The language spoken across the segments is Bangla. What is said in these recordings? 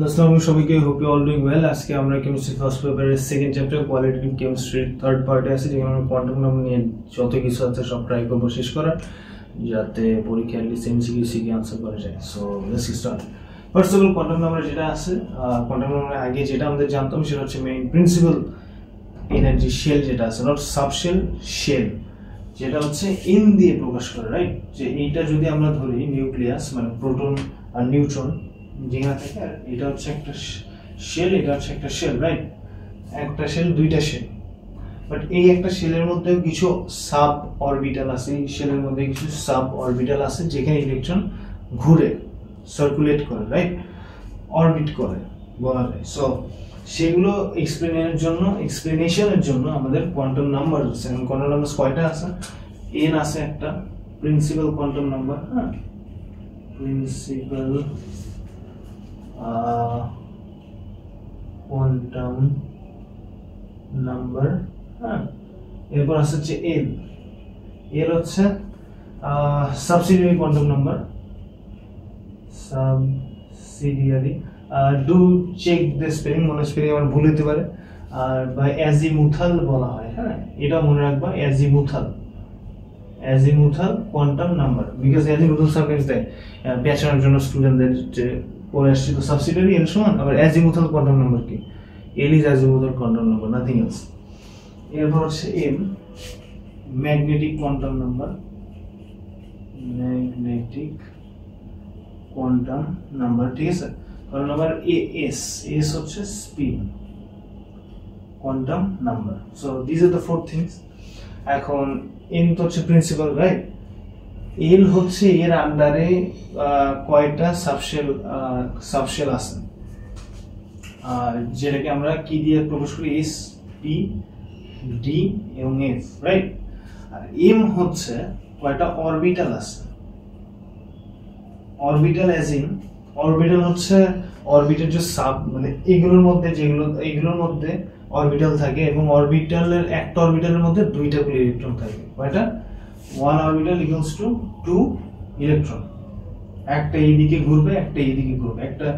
আসসালামু সবাইকে, hope you all doing well. আজকে আমরা কেমিস্ট্রি ফার্স্ট পেপারের সেকেন্ড চ্যাপ্টার কোয়ালিটেটিভ কেমিস্ট্রির থার্ড পার্টে আছি, যেখানে আমরা কোয়ান্টাম নাম্বার নিয়ে যত কিছু আছে সব ট্রাই করবো শেষ করার, যাতে পরীক্ষা অ্যাটলিস্ট এমসিকিউ আনসার করা যায়। So let's start. First of all quantum number যেটা আছে, কোয়ান্টাম নাম্বারের আগে যেটা আমাদের জানতাম সেটা হচ্ছে মেইন প্রিন্সিপাল এনার্জি শেল যেটা আছে, নট সাবশেল, শেল, যেটা হচ্ছে এন দিয়ে প্রকাশ করে, রাইট? যে এইটা যদি আমরা ধরি নিউক্লিয়াস মানে প্রোটন আর নিউট্রন যেখানে থাকে, আর এটা হচ্ছে একটা শেল, এটা হচ্ছে একটা শেল, রাইট? একটা শেল, দুইটা শেল, বাট এই একটা শেলের মধ্যে কিছু সাব অরবিটাল আছে, এই শেলের মধ্যে কিছু সাব অরবিটাল আছে যেখানে ইলেকট্রন ঘুরে সার্কুলেট করে, রাইট? অরবিট করে বলা যায়। সো সেগুলো এক্সপ্লেনেশনের জন্য আমাদের কোয়ান্টাম নাম্বার আছে। কোয়ান্টাম নাম্বার কয়টা আছে? এন আছে একটা, প্রিন্সিপাল কোয়ান্টাম নাম্বার, হ্যাঁ, প্রিন্সিপাল কোয়ান্টাম নাম্বার, হ্যাঁ। এরপর আছে হচ্ছে এল, এল হচ্ছে subsidiary quantum number, subsidiary, do check the spelling, মনে স্পেলিং আমার ভুল হতে পারে, আর বা অ্যাজিমুথাল বলা হয়, হ্যাঁ, এটা মনে রাখবা, azimuthal quantum number, because azimuthal sometimes দেয় পেছনের জন্য স্টুডেন্টদের যে পড়ে আসছে। তো সাবসিডিয়ারি এল সমান, আবার অ্যাজিমুথাল কোয়ান্টাম নাম্বার কি? L is azimuthal quantum number, nothing else. এরপর হচ্ছে M, magnetic quantum number, magnetic quantum number, ঠিক আছে। কারণ আবার এস, এস হচ্ছে spin quantum number. So this are the four things. এখন এন তো হচ্ছে প্রিন্সিপাল, রাইট? এল হচ্ছে এর আন্ডারে কয়টা সাবশেল আছে, যেটাকে আমরা কি দিয়ে প্রকাশ করি? এস, পি, ডি এবং এফ, রাইট? আর এম হচ্ছে কয়টা অরবিটাল আছে। অরবিটাল অ্যাজ ইন, অরবিটাল হচ্ছে অরবিটের যে সাব, মানে এগুলোর মধ্যে অরবিটাল থাকে, এবং অরবিটালের একটা অরবিটালের মধ্যে দুইটা করে ইলেকট্রন থাকে। কয়টা? One orbital equals to 2 electron. একটা এইদিকে ঘুরবে, একটা এইদিকে ঘুরবে, একটা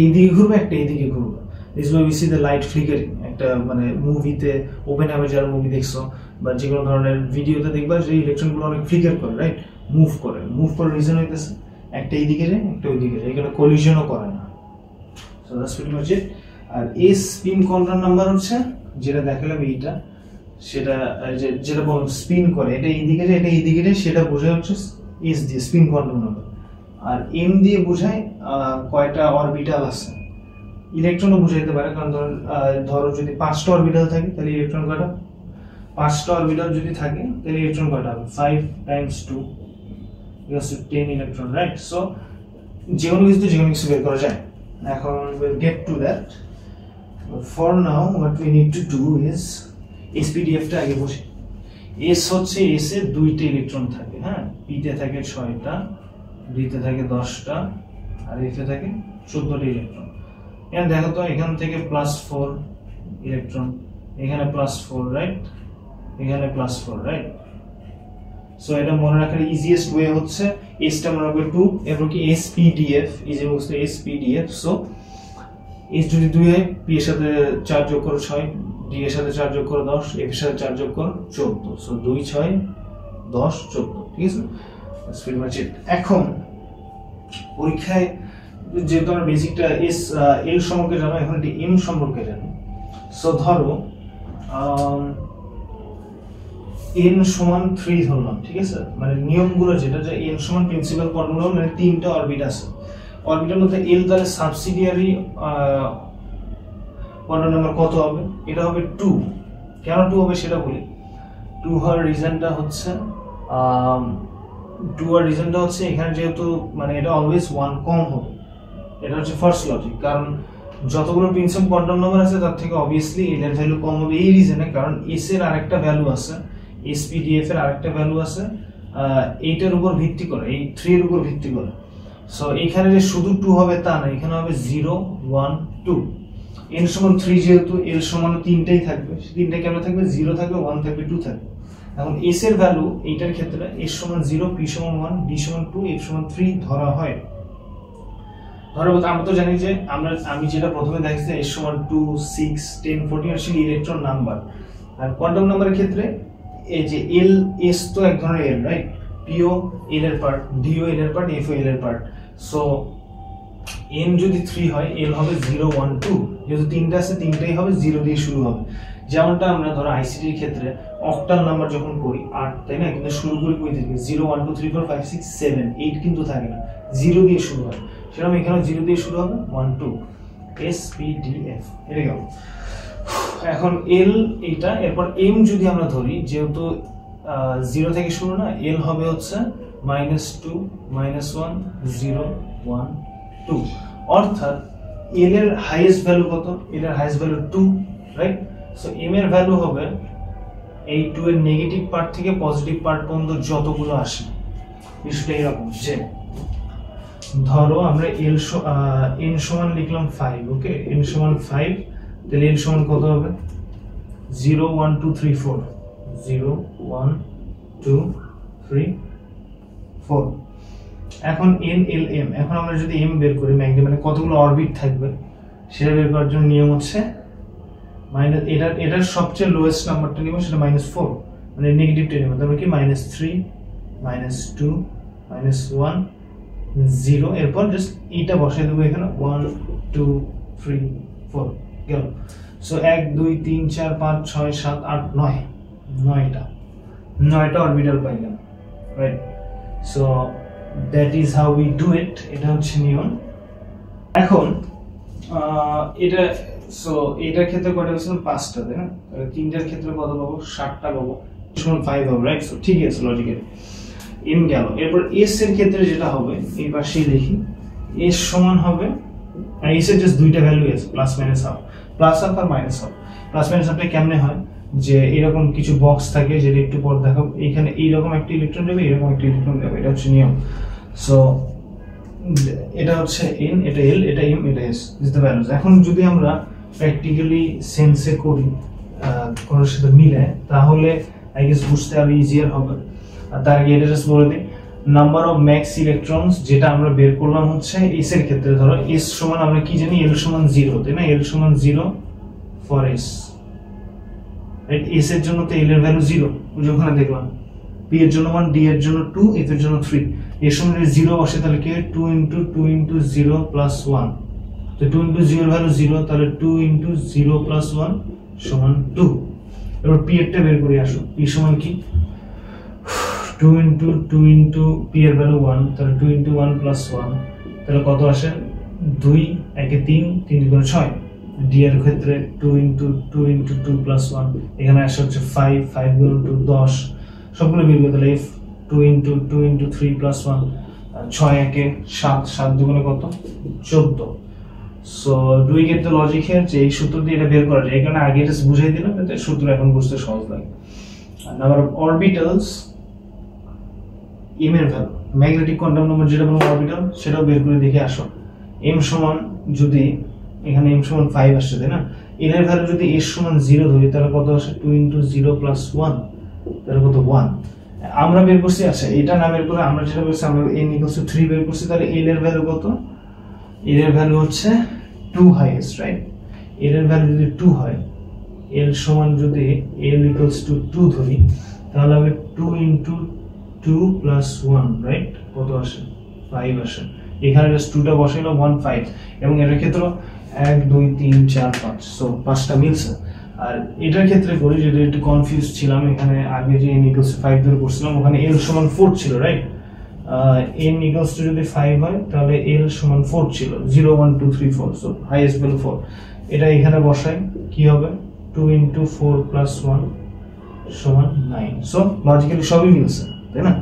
এইদিকে ঘুরবে, একটা এইদিকে ঘুরবে। This way we see the light flickering. একটা মানে মুভিতে, ওপেনহাইমার যারা মুভি দেখছো বা যে কোনো ধরনের ভিডিওতে দেখবা যে ইলেকট্রনগুলো অনেক ফ্লিকার করে, রাইট? মুভ করার রিজন হইতেছে একটা এইদিকে যায়, একটা ওইদিকে যায়, এখানে কলিশনও করে না। So that's pretty much it. আর এস স্পিন কোয়ান্টাম নাম্বার হচ্ছে যেটা দেখালাম এইটা, সেটা যেটা বল স্পিন করে, এটা এইদিকে যায়, এটা এইদিকে যায়, সেটা বোঝায় হচ্ছে এস দিয়ে, স্পিন কোয়ান্টাম নাম্বার। আর এম দিয়ে বোঝায় কয়টা অরবিটাল আছে। ইলেকট্রনও বুঝাইতে পারে, কারণ ধরো যদি 5টা অরবিটাল থাকে তাহলে ইলেকট্রন কয়টা? 5টা অরবিটাল যদি থাকে তাহলে ইলেকট্রন কয়টা হবে? 5 × 2 = 10 ইলেকট্রন, রাইট? সো যে কোনো কিছু বের করা যায়। এখন we'll get to that. For now what we need to do is SPDF টা আগে বসে। S হচ্ছে, S এর 2টা ইলেকট্রন থাকে, হ্যাঁ, P তে থাকে 6টা, D তে থাকে 10টা, আর F এ থাকে 14টা ইলেকট্রন। এখানে দেখো তো, এখান থেকে +4 ইলেকট্রন, এখানে +4, রাইট? এখানে +4, রাইট? সো এটা মনে রাখার ইজিয়েস্ট ওয়ে হচ্ছে S টা মনে রাখবে 2, এরপর কি SPDF, ইজি বলতে SPDF। সো S যদি 2 হয়, P এর সাথে 4 যোগ করো 6, D এর সাথে 4 যোগ করো 10, F এর সাথে 4 যোগ করো 14। সো 2, 6, 10, 14, ঠিক আছে? দ্যাটস প্রিটি মাচ ইট। এখন পরীক্ষায় যেহেতু আমরা বেসিকটা এল সম্পর্কে জানো, এখন এটি এম সম্পর্কে জানো। সো ধরো n সমান 3 ধরলাম, ঠিক আছে? মানে নিয়মগুলো যেটা, যে n সমান প্রিন্সিপাল কোয়ান্টাম নাম্বার, মানে 3টা অরবিট আছে, অরবিটের মধ্যে এল তাহলে সাবসিডিয়ারি কোয়ান্টাম নাম্বার কত হবে? এটা হবে 2। কেন 2 হবে সেটা বলি। 2 হওয়ার রিজনটা হচ্ছে এখানে যেহেতু মানে এটা অলওয়েজ 1 কম হবে, এটা হচ্ছে ফার্স্ট লজিক। কারণ যতগুলো প্রিন্সিপাল কোয়ান্টাম নাম্বার আছে তার থেকে অবভিয়াসলি এল এর ভ্যালু কম হবে, এই রিজনে। কারণ এস এর আরেকটা ভ্যালু আছে, SPDF এর আরেকটা ভ্যালু আছে এইটার উপর ভিত্তি করে, এই 3 এর উপর ভিত্তি করে। সো এখানে যে শুধু 2 হবে তা না, এখানে হবে 0, 1, 2। n সমান 3 যেহেতু, l সমান 3টাই থাকবে, 3টা কেমন থাকবে? 0 থাকবে, 1 থাকবে, 2 থাকবে। এখন s এর ভ্যালু এইটার ক্ষেত্রে s সমান 0, p সমান 1, d সমান 2, f সমান 3 ধরা হয়। ধরো আমরা তো জানি যে আমি যেটা প্রথমে দেখছি এস সমান 2 6 10 14 আসলে ইলেকট্রন নাম্বার, আর কোয়ান্টাম নাম্বারের ক্ষেত্রে এই যে এল এস তো এক ধরনের এল, রাইট? পিও এল এর পার্ট, ডিও এল এর পার্ট, এফও এল এর পার্ট। সো এন যদি 3 হয় এল হবে 0 1 2, যেহেতু তিনটা আছে তিনটাই হবে 0 দিয়ে শুরু হবে। যেমনটা আমরা ধরো আইসিটির ক্ষেত্রে অক্টাল নাম্বার যখন করি 8, তাই না? কিন্তু শুরু করি কই থেকে? 0 1 2 3 4 5 6 7 8 কিন্তু থাকে না, 0 দিয়ে শুরু হয়। সেরকম এখানে 0 দিয়ে শুরু হবে 1 2 এস পি ডি এফ, এটা গেল। এখন এল এইটা, এরপর এম যদি আমরা ধরি, যেহেতু 0 থেকে শুরু না, এল হবে হচ্ছে -2 -1 0 1 2, অর্থাৎ এল এর হাইয়েস্ট ভ্যালু কত? এল এর highest value 2, right? So M এর ভ্যালু হবে এই 2 এর নেগেটিভ পার্ট থেকে পজিটিভ পার্ট পর্যন্ত যতগুলো আসে। বিষয়টা এরকম যে ধরো আমরা এন সমান লিখলাম 5, ওকে? এন সমান 5, তাহলে এন সমান কত হবে? 0 1 2 3 4, 0 1 2 3 4। এখন এন এল এম, এখন আমরা যদি এম বের করি, মানে কতগুলো অরবিট থাকবে সেটা বের করার জন্য নিয়ম হচ্ছে মাইনাস, এটার সবচেয়ে লোয়েস্ট নাম্বারটা নিব, সেটা -4, মানে নেগেটিভটা নিব। তারপর কি -3 -2 -1 0, এরপর জাস্ট এটা বসাই দেবো এখানে 1 2 3 4 গেল। সো 1 2 3 4 5 6 7 8 9, 9টা অরবিটাল পাইলাম, right? So that is how we do it, এটা হচ্ছে নিয়ম। এখন এটা, সো এটার ক্ষেত্রে কয়টা হচ্ছে? 5টা, তাই না? তাহলে 3টার ক্ষেত্রে কত পাবো? 7টা পাবো, সমান 5 হবে, রাইট? সো ঠিক আছে, লজিক্যালি এম গেল। এরপর এস এর ক্ষেত্রে যেটা হবে, এই পাশেই দেখি, এস সমান হবে, এস এর জাস্ট দুইটা ভ্যালু আছে, plus minus half, plus half আর মাইনাস হাফ। প্লাস মাইনাস হাফটা কেমনে হয়? যে এরকম কিছু বক্স থাকে, যেটা একটু পর দেখাবো। এখানে এইরকম একটা ইলেকট্রন যাবে, এরকম একটা ইলেকট্রন যাবে, এটা হচ্ছে নিয়ম। সো এটা হচ্ছে এন, এটা এল, এটা এম, এটা এস, দিস দ্য ভ্যালুজ। এখন যদি আমরা প্র্যাকটিক্যালি সেন্সে করি, কোনোর সাথে মিলে, তাহলে আই গেস বুঝতে আরো ইজিয়ার হবে। আর তার আগে এটা জাস্ট বলে দিই, নাম্বার অফ ম্যাক্স ইলেকট্রনস যেটা আমরা বের করলাম হচ্ছে এস এর ক্ষেত্রে, ধরো এস সমান আমরা কি জানি? এল সমান 0, তাই না? এল সমান 0 ফর এস, রাইট? এস এর জন্য তো এল এর ভ্যালু 0, ওখানে দেখলাম। পি এর জন্য 1, ডি এর জন্য 2, এফ এর জন্য 3। এর সমান 0 বসে, তাহলে কি হয়? 2 × 2 × 0 + 1, তো 2 × 0 এর ভ্যালু 0, তাহলে 2 × 0 + 1 সমান 2। এবার পি এরটা বের করে আসো, পি সমান কি? 2 × 2 × পি এর ভ্যালু 1, তাহলে 2 × 1 + 1, তাহলে কত আসে? 2, 1 এ 3, 3 × 6। ডি এর ক্ষেত্রে 2 × 2 × 2 + 1, এখানে আসে হচ্ছে 5, 5 × 2 10, সবগুলো বের করে, তাহলে 2 × 2 × 3 + 1, 6 1 এ 7, 7 2 কত? 14। So doing it the logic here, যে এই সূত্র দিয়ে এটা বের করা যায়, এই কারণে আগে এটা বুঝাই দিলাম, যাতে সূত্র এখন বুঝতে সহজ লাগে। নাম্বার অফ অরবিটালস, এম এর ভ্যালু, ম্যাগনেটিক কোয়ান্টাম নাম্বার যেটা বলবো অরবিটাল, সেটাও বের করে দেখে আসো। এম সমান, যদি এখানে এম সমান 5 আসছে, তাই না? এন এর ভ্যালু যদি এস সমান 0 ধরি, তাহলে কত আসে? 2 × 0 + 1, তাহলে কত? 1। আমরা বের করছি, আচ্ছা এটা না বের করে আমরা যেটা বলছি, আমরা n = 3 বের করছি, তাহলে এল এর ভ্যালু কত? এল এর ভ্যালু হচ্ছে 2 হাইয়েস্ট, রাইট? এল এর ভ্যালু যদি 2 হয়, এল সমান যদি l = 2 ধরি, তাহলে হবে 2 × 2 + 1, রাইট? কত আসে? 5 আসে। এখানে জাস্ট 2টা বসাইলো, 1 5, এবং এর ক্ষেত্রে 1 2 3 4 5, সো 5টা মিলছে। আর এটার ক্ষেত্রে করি, যদি একটু কনফিউজ ছিলাম, এখানে আগে যে n = 5 ধরে করছিলাম, ওখানে l সমান 4 ছিল, রাইট? n = যদি 5 হয়, তাহলে l সমান 4 ছিল, 0 1 2 3 4, সো হাইয়েস্ট ভ্যালু 4। এটা এখানে বসাই, কি হবে? 2 × 4 + 1 সমান 9। সো লজিক্যালি সবই মিলছে, তাই না?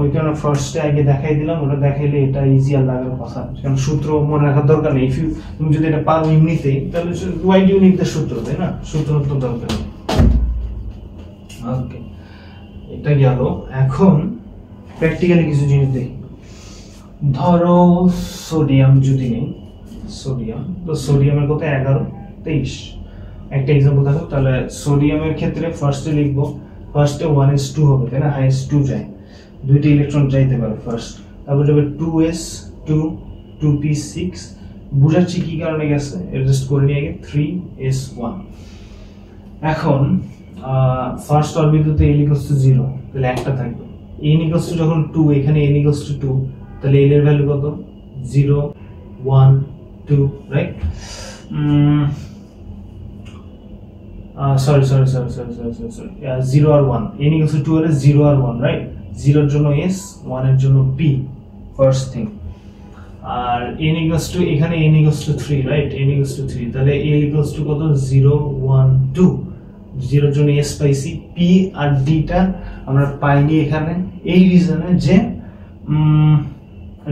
ওই কারণে ফার্স্টে আগে দেখাই দিলাম, ওটা দেখাইলে এটা ইজি আর লাগার কথা, কারণ সূত্র মনে রাখার দরকার নেই। তুমি যদি এটা পারো এমনিতেই, তাহলে ওয়াই ডু নিড দ্য সূত্র, তাই না? সূত্র তো দরকার নেই। ওকে, এটা গেল। এখন প্র্যাকটিক্যালি কিছু জিনিস দেখি। ধরো সোডিয়াম যদি নেই, সোডিয়াম, তো সোডিয়ামের কত? 11 23। একটা एग्जांपल দেখো, তাহলে সোডিয়ামের ক্ষেত্রে ফার্স্টে লিখবো, ফার্স্টে 1s2 হবে, তাই না? হাইয়েস্ট 2 যায়, দুইটা ইলেকট্রন যাইতে পারে ফার্স্ট, তারপর যাবে 2s2 2p6 বুঝাচ্ছি কি কারণে গেছে অ্যাডজাস্ট করে নিয়ে আগে 3s1 এখন ফার্স্ট অরবিটাতে n = 0 তাহলে একটা থাকবে n = যখন 2 এখানে n = 2 তাহলে n এর ভ্যালু কত 0 1 2 রাইট sorry 0 আর 1 n = 2 হলে 0 আর 1 রাইট 0 এর জন্য s 1 এর জন্য p ফার্স্ট থিং আর n = এখানে n = 3 রাইট n = 3 তাহলে a = কত 0 1 2 0 এর জন্য s পাইছি p আর d টা আমরা পাইনি এখানে এই রিজনে যে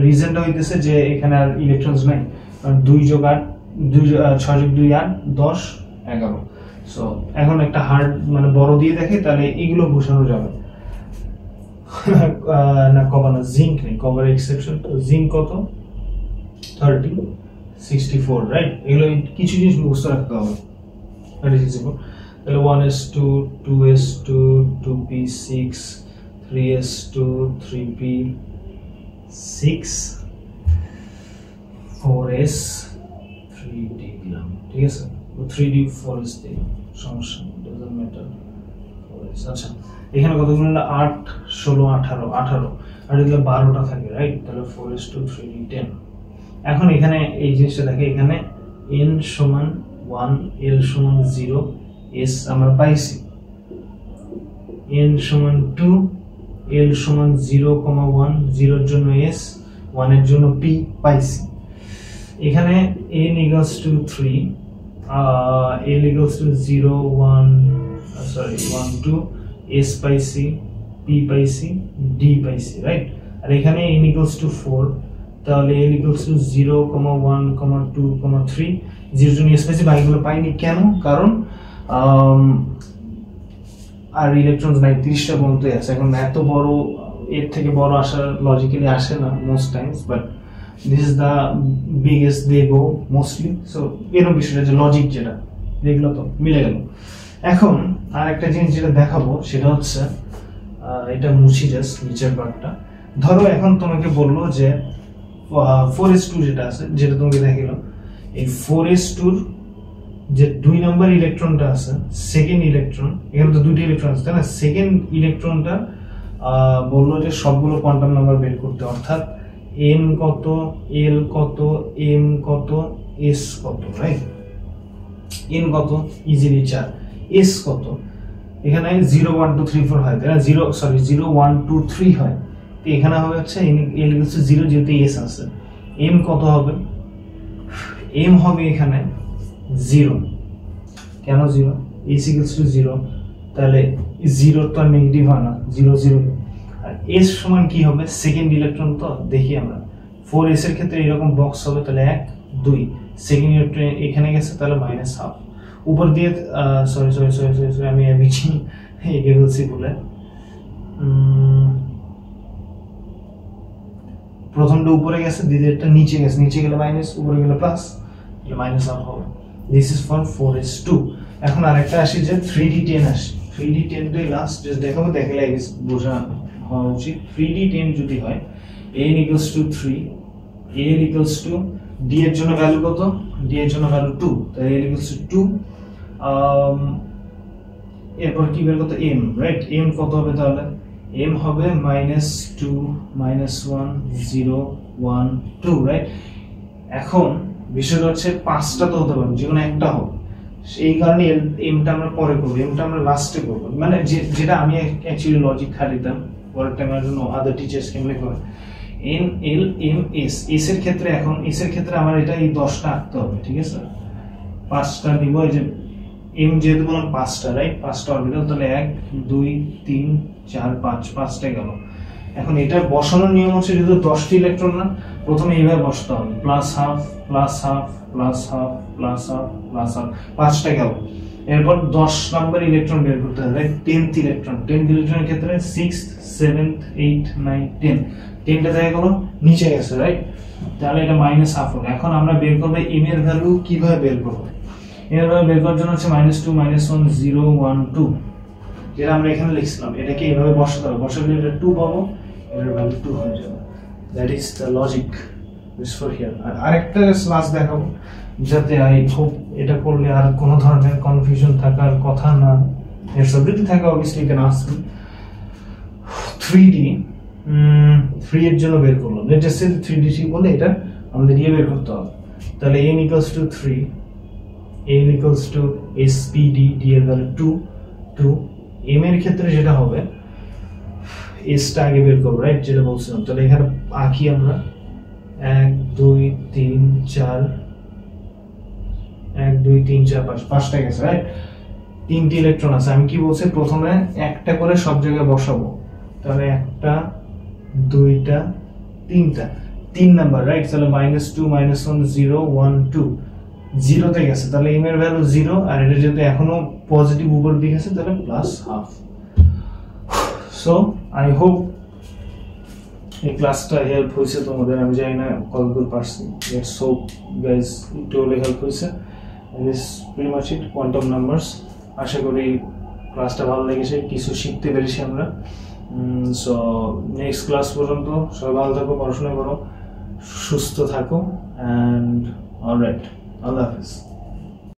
রিজনটা হইতেছে যে এখানে আর ইলেকট্রনস নাই কারণ 2 যোগ 8 6 যোগ 2 8 10 11 সো এখন একটা হার্ড মানে বড় দিয়ে দেখে তাহলে এগুলো বসানো যাবে না কভার না জিঙ্ক নেই কভার এক্সেপশন তো জিঙ্ক কত 30 64 রাইট এগুলো কিছু জিনিস মুখস্থ রাখতে হবে 34 তাহলে 1s2 2s2 2p6 3s2 3p6 4s 3d দিলাম ঠিক আছে 3d 4s দিলাম সমস্যা ডাজন্ট ম্যাটার 4s আচ্ছা এখানে কতগুলো না 8 16 18 18 আর এগুলো 12টা থাকে রাইট তাহলে 4s2 3d 10 এখন এখানে এই জিনিসটা দেখে এখানে n সমান 1 l সমান 0 s আমরা পাইছি n সমান 2 l সমান 0,1 0 এর জন্য s 1 এর জন্য p পাইছি এখানে n = 3 l = 0 1 1 2 s পাইছি p পাইছি d পাইছি রাইট আর এখানে n = 4 তাহলে l = 0, 1, 2, 3 0 জন্য s পাইছি বাকিগুলো পাইনি কেন কারণ আর ইলেকট্রনস নাই 30টা পর্যন্ত আছে এখন এত বড় এর থেকে বড় আসার লজিক্যালি আসে না most times but this is the biggest they go mostly so এরকম বিষয়টা যে লজিক যেটা দেখলো তো মিলে গেল এখন আর একটা জিনিস যেটা দেখাবো সেটা হচ্ছে এটা মুছি জাস্ট নিচের পার্টটা ধরো এখন তোমাকে বললো যে 4s2 যেটা আছে যেটা তোমাকে দেখালো এই 4s2 যে 2 নম্বর ইলেকট্রনটা আছে সেকেন্ড ইলেকট্রন এখানে তো দুটো ইলেকট্রন আছে তাই না সেকেন্ড ইলেকট্রনটা বললো যে সবগুলো কোয়ান্টাম নাম্বার বের করতে অর্থাৎ n কত l কত m কত s কত রাইট n কত ইজিলি 4 s কত এখানে 0 1 2 3 4 হয় তাই না 0 1 2 3 হয় তো এখানে হবে হচ্ছে l = 0 যেহেতু s আছে m কত হবে m হবে এখানে 0 কেন 0 s = 0 তাহলে 0 তো নেগেটিভ হয় না 0 0 আর s সমান কি হবে সেকেন্ড ইলেকট্রন তো দেখি আমরা 4s এর ক্ষেত্রে এরকম বক্স হবে তাহলে 1 2 সেকেন্ড ইলেকট্রন এখানে গেছে তাহলে -1/2 উপর দিয়ে সরি আমি এবিচি একে বলছি বলে প্রথমটা উপরে গেছে দ্বিতীয়টা নিচে গেছে নিচে গেলে মাইনাস উপরে গেলে প্লাস তাহলে -1/2 হবে দিস ইজ ফর 4s2 এখন আরেকটা আসি যে 3d10 আসে 3d10 টাই লাস্ট জাস্ট দেখাবো দেখলে বোঝা হওয়া উচিত 3d10 যদি হয় n = 3 l = d এর জন্য ভ্যালু কত d এর জন্য ভ্যালু 2 তাহলে l = 2 এরপর কি বের কত m রাইট m কত হবে তাহলে m হবে -2 -1 0 1 2 রাইট এখন বিষয়টা হচ্ছে পাঁচটা তো হতে পারে যেকোনো একটা হোক সেই কারণে এমটা আমরা পরে করব এমটা আমরা লাস্টে করব মানে যেটা আমি অ্যাকচুয়ালি লজিক খাটিতাম পরের টাইমের জন্য আদার টিচার্স কেমনে করে n l m s s এর ক্ষেত্রে এখন s এর ক্ষেত্রে আমার এটা এই 10টা আঁকতে হবে ঠিক আছে পাঁচটা নিব এই যে m যেহেতু বললাম পাঁচটা রাইট পাঁচটা অরবিটাল তাহলে 1 2 3 4 5 পাঁচটা গেল এখন এটা বসানোর নিয়ম হচ্ছে যেহেতু 10টি ইলেকট্রন না প্রথমে এইভাবে বসাতে হবে +½ +½ +½ +½ +½ পাঁচটা গেল এরপর 10 নাম্বার ইলেকট্রন বের করতে হবে 10th ইলেকট্রনের ক্ষেত্রে 6th 7th 8th 9th 10 10টা দেখা গেল নিচে গেছে রাইট তাহলে এটা -½ হবে এখন আমরা বের করব m এর ভ্যালু কিভাবে বের করব এর ভ্যালু বের করার জন্য হচ্ছে -2 -1 0 1 2 যেটা আমরা এখানে লিখছিলাম এটাকে এইভাবে বসাতে হবে বসালে এটা 2 পাবো এর ভ্যালু 2 হয়ে যাবে that is the logic this for here. আর আরেকটা ক্লাস দেখাবো যাতে আই হোপ এটা করলে আর কোনো ধরনের কনফিউশন থাকার কথা না, এর সাবজেক্ট থাকে obviously can ask me. 3D 3 এর জন্য বের করলাম, লেটস জাস্ট সে 3D বলে এটা আমাদের দিয়ে বের করতে হবে। তাহলে n equals to 3, n equals to SPD, d এর ভ্যালু 2, m এর ক্ষেত্রে যেটা হবে s টা আগে বের করব, রাইট, যেটা বলছিলাম। তাহলে এখানে আঁকি আমরা 1 2 3 4, 1 2 3 4 5, পাঁচটা গেছে, রাইট। 3টি ইলেকট্রন আছে। আমি কি বলছি, প্রথমে একটা করে সব জায়গায় বসাবো। তাহলে একটা, দুইটা, তিনটা, 3 নাম্বার, রাইট। তাহলে -2 -1 0 1 2, 0 তে গেছে। তাহলে m এর ভ্যালু 0, আর এটা যেহেতু এখনো পজিটিভ উপর দিকে আছে তাহলে +1/2। সো আই হোপ এই ক্লাসটা হেল্প হয়েছে তোমাদের। আমি জানি না কতদূর পারছি, লেটস হোপ গাইস একটু হলে হেল্প হয়েছে। This pretty much it, quantum numbers. আশা করি ক্লাসটা ভালো লেগেছে, কিছু শিখতে পেরেছি আমরা। সো নেক্সট ক্লাস পর্যন্ত সবাই ভালো থাকো, পড়াশোনা করো, সুস্থ থাকো, অ্যান্ড অলরাইট, আল্লাহ হাফিজ।